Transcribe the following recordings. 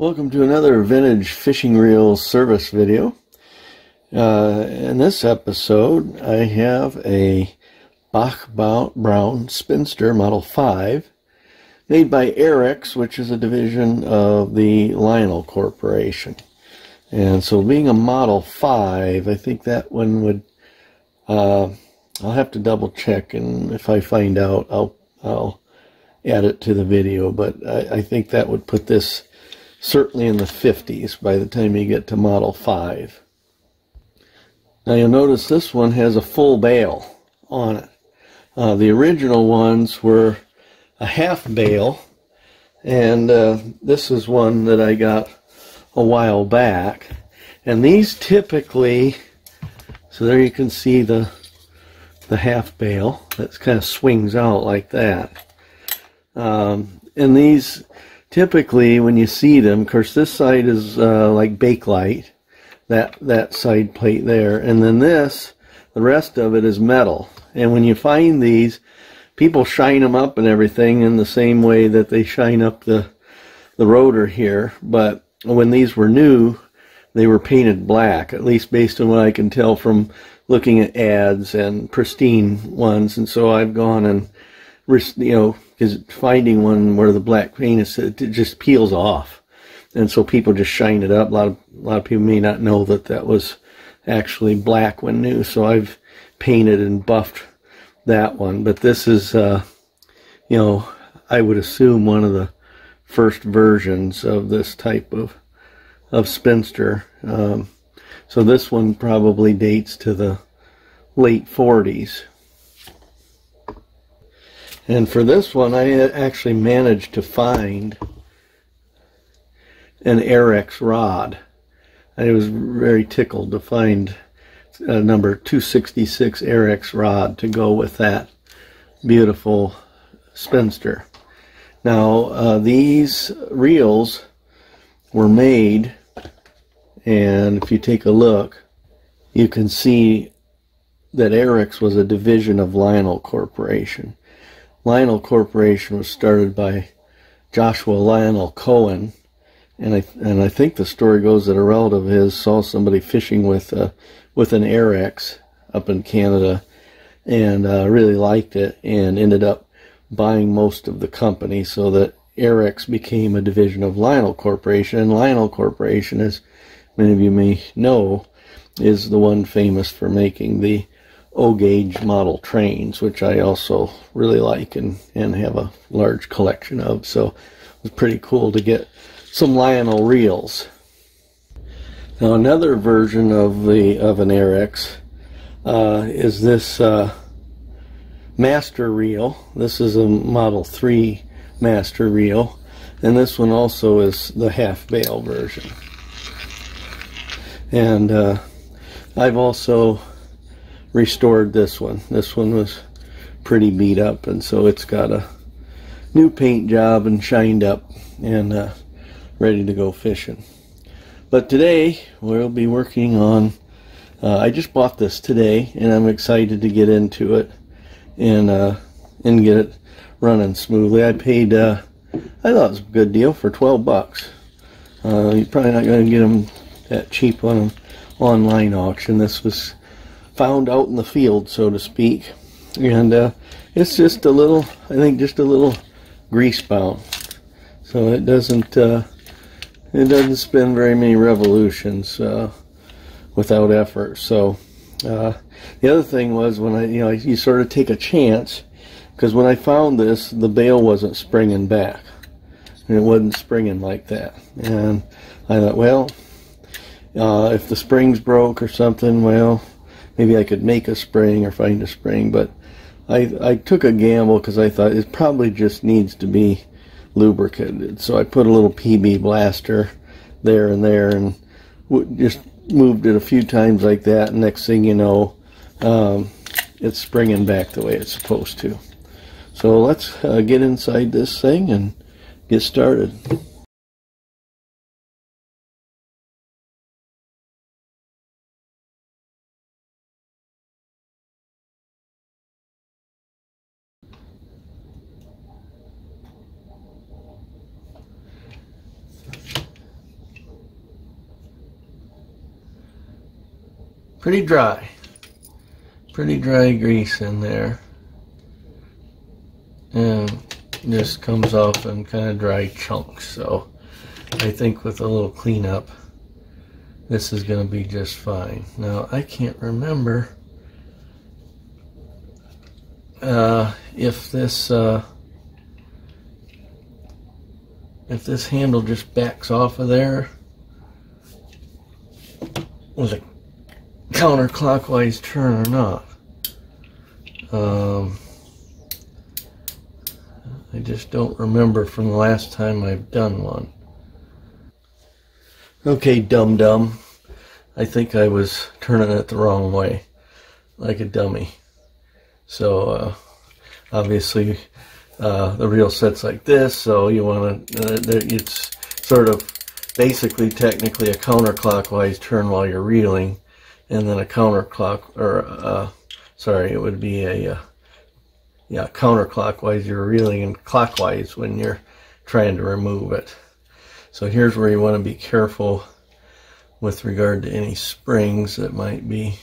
Welcome to another vintage fishing reel service video. In this episode I have a Bache Brown Spinster Model 5 made by Airex, which is a division of the Lionel Corporation. And so being a Model 5, I think that one would, I'll have to double check, and if I find out I'll add it to the video, but I think that would put this certainly in the 50s by the time you get to Model 5. Now you'll notice this one has a full bail on it. The original ones were a half bail, and this is one that I got a while back. And these typically, so there you can see the half bail that kind of swings out like that. And these typically, when you see them, of course this side is like Bakelite, that side plate there, and then this, the rest of it is metal. And when you find these, people shine them up and everything in the same way that they shine up the rotor here, but when these were new, they were painted black, at least based on what I can tell from looking at ads and pristine ones. And so I've gone and, you know, because finding one where the black paint is, it just peels off, and so people just shine it up. A lot of people may not know that that was actually black when new, so I've painted and buffed that one. But this is, you know, I would assume one of the first versions of this type of Spinster. So this one probably dates to the late 40s. And for this one, I actually managed to find an Airex rod. I was very tickled to find a number 266 Airex rod to go with that beautiful Spinster. Now, these reels were made, and if you take a look, you can see that Airex was a division of Lionel Corporation. Lionel Corporation was started by Joshua Lionel Cohen, and I think the story goes that a relative of his saw somebody fishing with an Airex up in Canada, and really liked it, and ended up buying most of the company, so that Airex became a division of Lionel Corporation. And Lionel Corporation, as many of you may know, is the one famous for making the O-gauge model trains, which I also really like and have a large collection of. So it was pretty cool to get some Lionel reels. Now another version of an Airex is this master reel. This is a Model 3 master reel, and this one also is the half bail version. And I've also restored this one. This one was pretty beat up, and so it's got a new paint job and shined up and ready to go fishing. But today we'll be working on, I just bought this today, and I'm excited to get into it and get it running smoothly. I paid, I thought it was a good deal for 12 bucks. You're probably not going to get them that cheap on an online auction. This was found out in the field, so to speak, and it's just a little, I think just a little grease bound, so it doesn't spin very many revolutions without effort. So the other thing was, when you sort of take a chance, because when I found this, the bail wasn't springing back, and it wasn't springing like that, and I thought, well, if the springs broke or something, well, maybe I could make a spring or find a spring. But I took a gamble, because I thought it probably just needs to be lubricated. So I put a little PB blaster there and there, and just moved it a few times like that, and next thing you know, it's springing back the way it's supposed to. So let's get inside this thing and get started. pretty dry. Pretty dry grease in there. And just comes off in kind of dry chunks. So I think with a little cleanup, this is going to be just fine. Now, I can't remember if this handle just backs off of there with a counterclockwise turn or not. I just don't remember from the last time I've done one. Okay, dum-dum. I think I was turning it the wrong way, like a dummy. So, obviously, the reel sets like this, so you want to, it's sort of basically technically a counterclockwise turn while you're reeling, and then a sorry, it would be a, yeah, counterclockwise you're reeling, and clockwise when you're trying to remove it. So here's where you want to be careful with regard to any springs that might be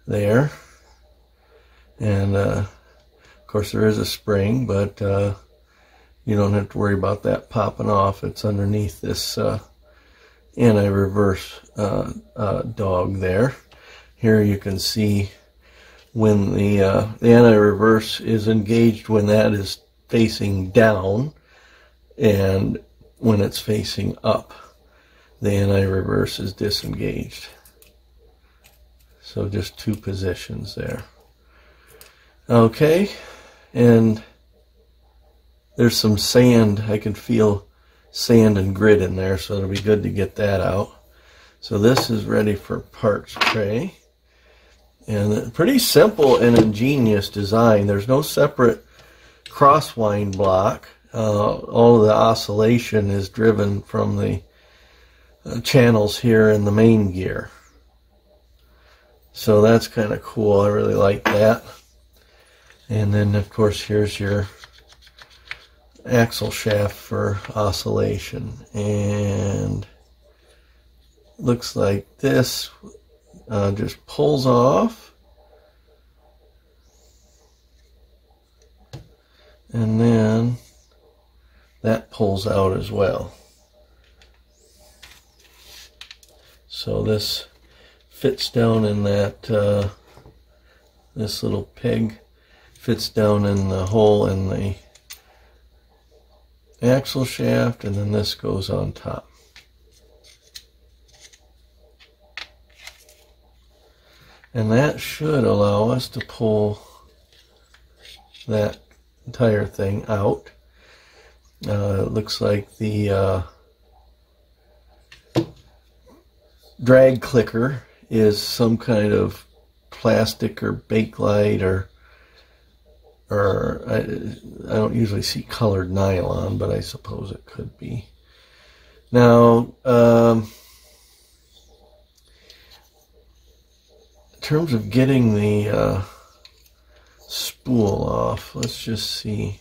there. And of course there is a spring, but you don't have to worry about that popping off. It's underneath this anti-reverse dog there. Here you can see when the anti-reverse is engaged when that is facing down, and when it's facing up, the anti-reverse is disengaged. So just two positions there. Okay, and there's some sand. I can feel sand and grit in there, so it'll be good to get that out. So this is ready for parts tray. And a pretty simple and ingenious design. There's no separate crosswind block. All of the oscillation is driven from the channels here in the main gear. So that's kind of cool. I really like that. And then, of course, here's your axle shaft for oscillation. And looks like this just pulls off. And then that pulls out as well. So this fits down in that, this little peg fits down in the hole in the axle shaft, and then this goes on top. And that should allow us to pull that entire thing out. It looks like the drag clicker is some kind of plastic or bakelite, or I don't usually see colored nylon, but I suppose it could be. Now, in terms of getting the spool off, let's just see.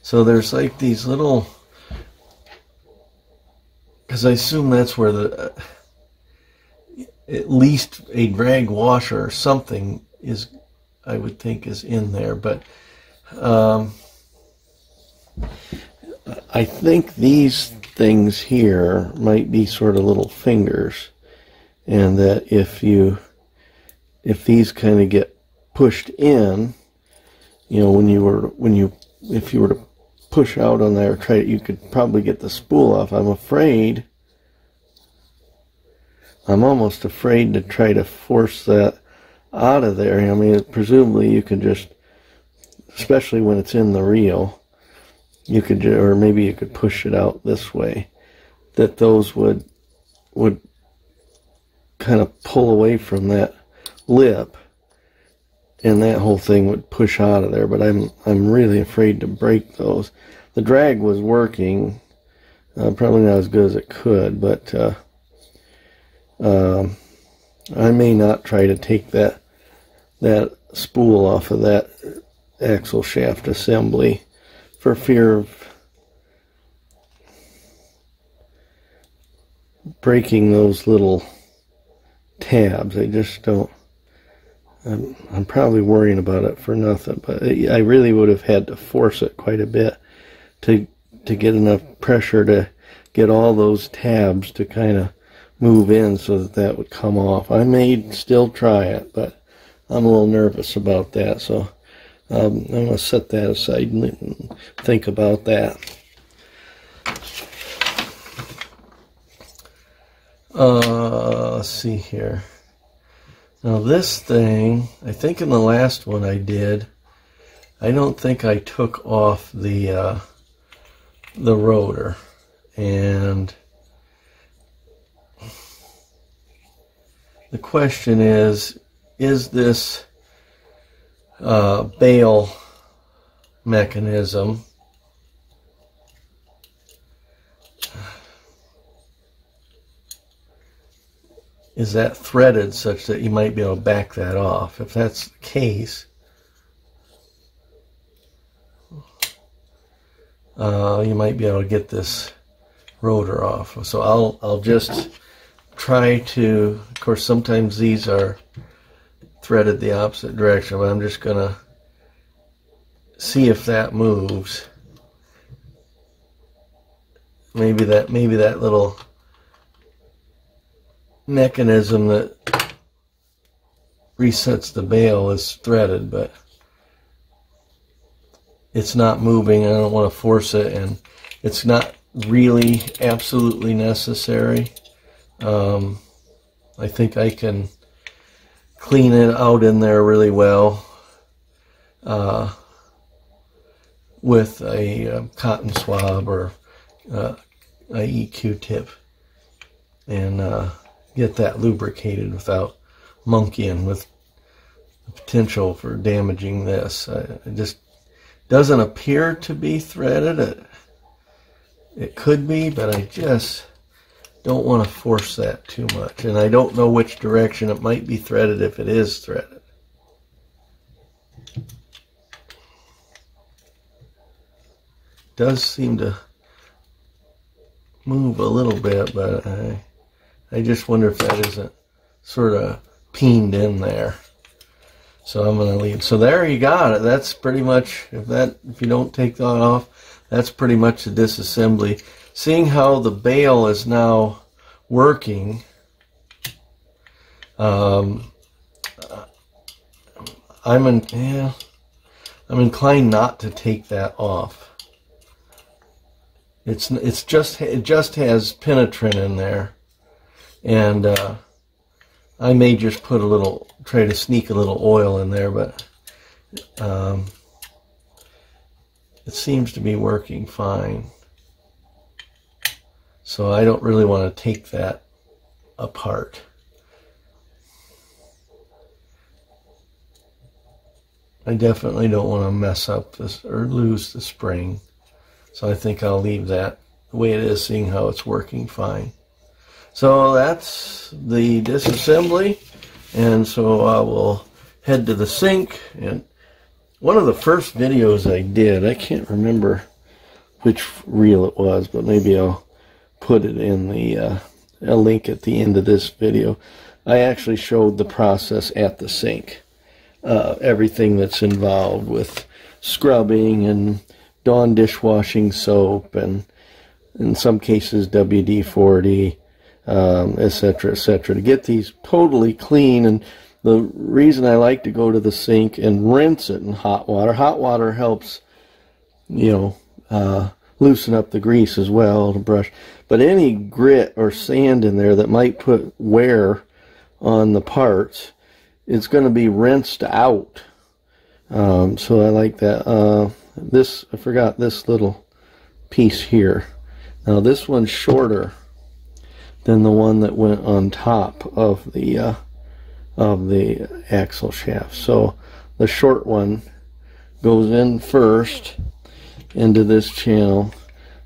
So there's like these little, because I assume that's where the at least a drag washer or something is, I would think, is in there. But I think these things here might be sort of little fingers, and that if these kind of get pushed in, you know, if you were to push out on there, you could probably get the spool off. I'm almost afraid to try to force that out of there. I mean, presumably you could just, especially when it's in the reel, you could, or maybe you could push it out this way, that those would kind of pull away from that lip, and that whole thing would push out of there. But I'm really afraid to break those. The drag was working, probably not as good as it could, but I may not try to take that spool off of that axle shaft assembly for fear of breaking those little tabs. I just don't. I'm probably worrying about it for nothing, but I really would have had to force it quite a bit to get enough pressure to get all those tabs to kind of move in so that that would come off. I may still try it, but I'm a little nervous about that, so I'm going to set that aside and think about that. Let's see here. Now this thing, I think in the last one I did, I don't think I took off the rotor, and the question is this bail mechanism is that threaded such that you might be able to back that off? If that's the case, you might be able to get this rotor off. So I'll just try to, of course sometimes these are threaded the opposite direction, but I'm just gonna see if that moves. Maybe that little mechanism that resets the bail is threaded, but it's not moving. I don't want to force it, and it's not really absolutely necessary. I think I can clean it out in there really well with a cotton swab or a Q-tip, and get that lubricated without monkeying with the potential for damaging this. It just doesn't appear to be threaded. It could be, but I just don't want to force that too much, and I don't know which direction it might be threaded if it is threaded. It does seem to move a little bit, but I just wonder if that isn't sort of peened in there. So I'm going to leave. So there you got it. That's pretty much, if you don't take that off, that's pretty much the disassembly. Seeing how the bail is now working, I'm inclined not to take that off. It just has penetrant in there, and I may just put try to sneak a little oil in there, but it seems to be working fine. So I don't really want to take that apart. I definitely don't want to mess up this or lose the spring. So I think I'll leave that the way it is, seeing how it's working fine. So that's the disassembly, and so I will head to the sink. And one of the first videos I did, I can't remember which reel it was, but maybe I'll put it in a link at the end of this video. I actually showed the process at the sink, everything that's involved with scrubbing and Dawn dishwashing soap, and in some cases WD-40, etc., etc., to get these totally clean. And the reason I like to go to the sink and rinse it in hot water helps, loosen up the grease as well to brush. But any grit or sand in there that might put wear on the parts, it's going to be rinsed out. So I like that. I forgot this little piece here. Now this one's shorter than the one that went on top of the axle shaft. So the short one goes in first into this channel,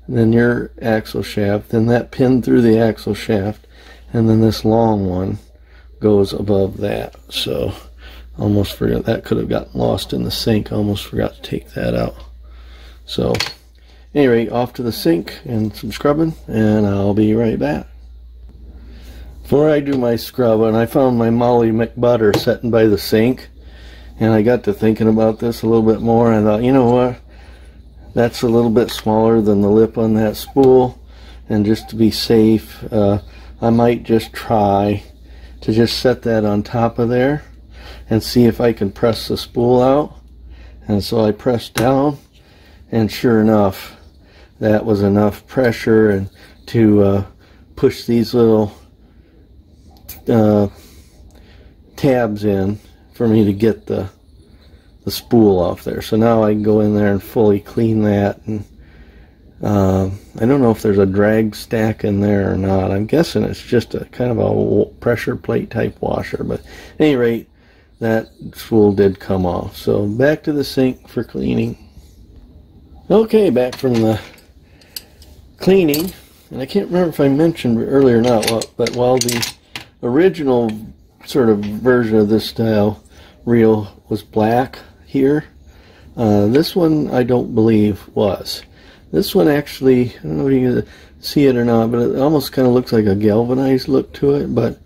and then your axle shaft, then that pin through the axle shaft, and then this long one goes above that. So almost forgot, that could have gotten lost in the sink. Almost forgot to take that out. So anyway, off to the sink and some scrubbing, and I'll be right back. Before I do my scrub, and I found my Molly McButter sitting by the sink, and I got to thinking about this a little bit more, and I thought, you know what, that's a little bit smaller than the lip on that spool, and just to be safe, I might just try to just set that on top of there and see if I can press the spool out. And so I pressed down, and sure enough, that was enough pressure and to push these little tabs in for me to get the spool off there. So now I can go in there and fully clean that. And I don't know if there's a drag stack in there or not. I'm guessing it's just a kind of a pressure plate type washer, but at any rate, that spool did come off. So back to the sink for cleaning. Okay, back from the cleaning, and I can't remember if I mentioned earlier or not, but while the original sort of version of this style reel was black here, this one I don't believe was. This one actually, I don't know if you can see it or not, but it almost kind of looks like a galvanized look to it, but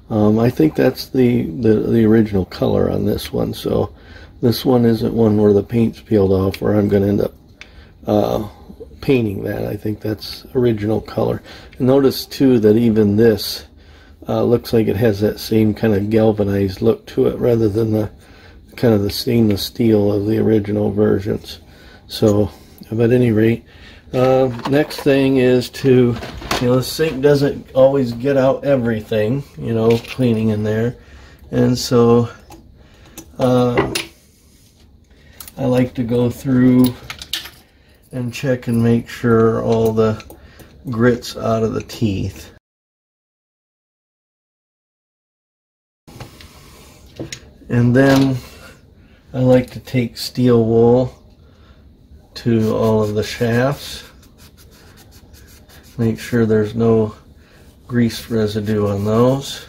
I think that's the original color on this one. So this one isn't one where the paint's peeled off, where I'm going to end up painting that. I think that's original color. And notice too that even this looks like it has that same kind of galvanized look to it, rather than the kind of the stainless steel of the original versions. So, but at any rate, next thing is to, the sink doesn't always get out everything, cleaning in there, and so I like to go through and check and make sure all the grit's out of the teeth. And then I like to take steel wool to all of the shafts. Make sure there's no grease residue on those.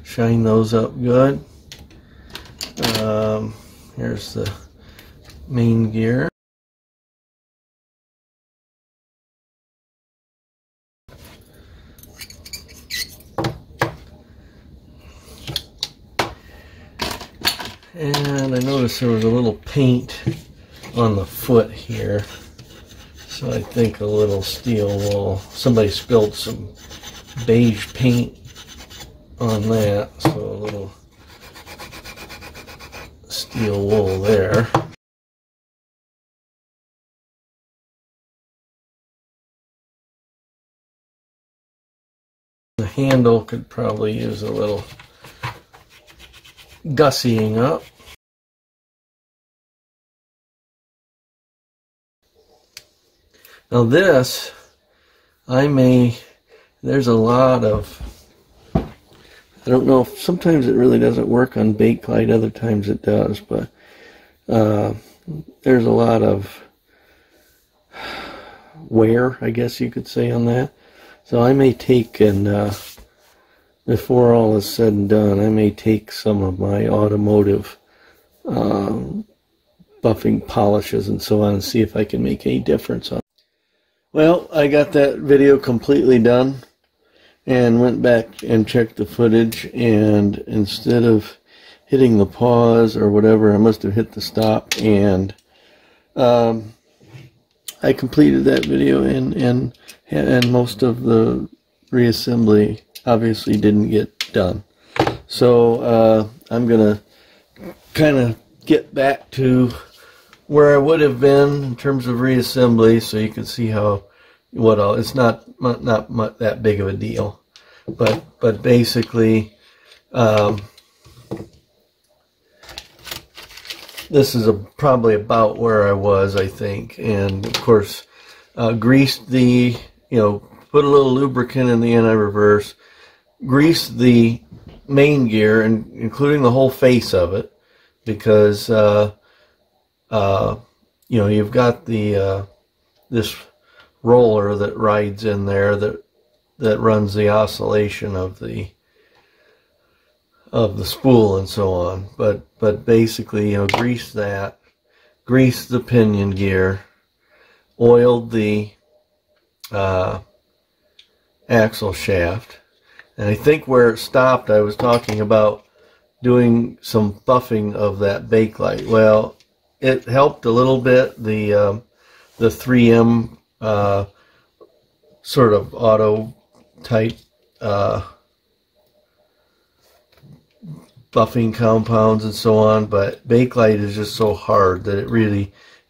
Shine those up good. Here's the main gear. And I noticed there was a little paint on the foot here, so I think a little steel wool. Somebody spilled some beige paint on that, so a little steel wool there. The handle could probably use a little gussying up. Now this, there's a lot of, I don't know, if sometimes it really doesn't work on Bakelite, other times it does, but there's a lot of wear, I guess you could say, on that. So I may take, and before all is said and done, I may take some of my automotive buffing polishes and so on and see if I can make any difference on it. Well, I got that video completely done and went back and checked the footage, and instead of hitting the pause or whatever, I must have hit the stop, and I completed that video, and most of the reassembly obviously didn't get done. So I'm gonna kind of get back to where I would have been in terms of reassembly, so you can see how it's not that big of a deal, but basically this is probably about where I was, I think. And of course, greased the, put a little lubricant in the anti-reverse, greased the main gear, and including the whole face of it, because you've got the this roller that rides in there that runs the oscillation of the spool and so on. But basically, greased that, greased the pinion gear, oiled the axle shaft. And I think where it stopped, I was talking about doing some buffing of that bakelite. Well, it helped a little bit. The 3M sort of auto type buffing compounds and so on, but bakelite is just so hard that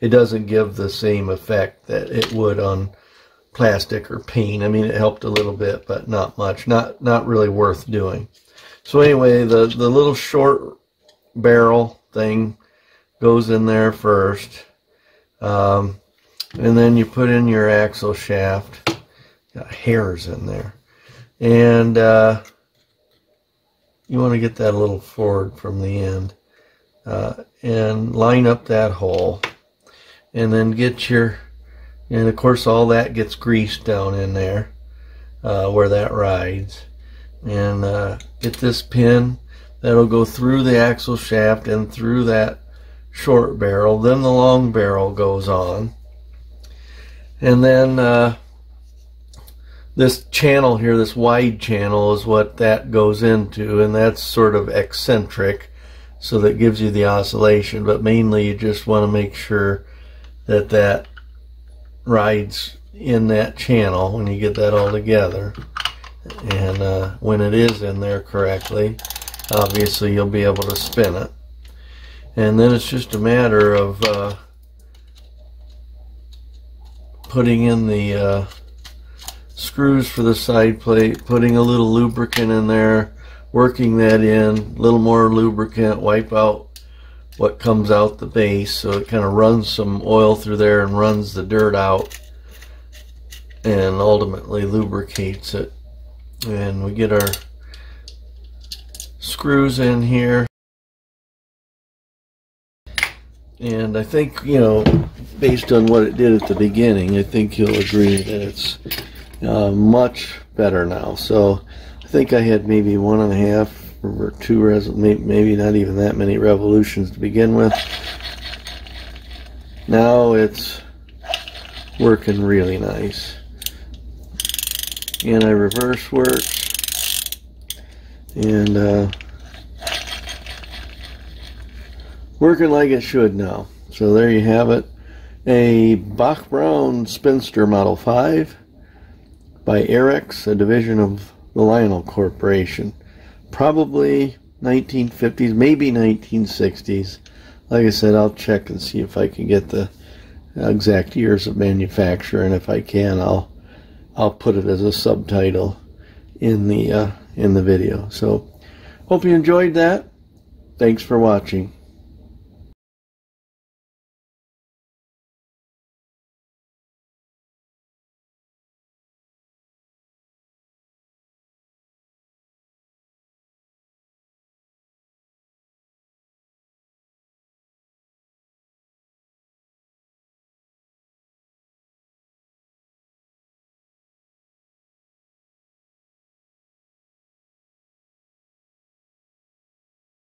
it doesn't give the same effect that it would on plastic or paint. I mean, it helped a little bit, but not much. Not really worth doing. So anyway, the little short barrel thing goes in there first, and then you put in your axle shaft. Got hairs in there, and you want to get that a little forward from the end, and line up that hole, and then get your, and of course all that gets greased down in there where that rides, and get this pin that'll go through the axle shaft and through that short barrel. Then the long barrel goes on, and then this channel here, this wide channel, is what that goes into, and that's sort of eccentric, so that gives you the oscillation, but mainly you just want to make sure that that rides in that channel when you get that all together. And when it is in there correctly, obviously you'll be able to spin it. And then it's just a matter of putting in the screws for the side plate, putting a little lubricant in there, working that in, a little more lubricant, wipe out what comes out the base, so it kind of runs some oil through there and runs the dirt out and ultimately lubricates it. And we get our screws in here, and I think, you know, based on what it did at the beginning, I think you'll agree that it's much better now. So I think I had maybe 1.5 or 2, maybe not even that many revolutions to begin with. Now it's working really nice. Anti-reverse works, and working like it should now. So there you have it, a Bache Brown Spinster Model 5 by Airex, a division of the Lionel Corporation. Probably 1950s, maybe 1960s. Like I said, I'll check and see if I can get the exact years of manufacture, and if I can, I'll put it as a subtitle in the video. So hope you enjoyed that. Thanks for watching.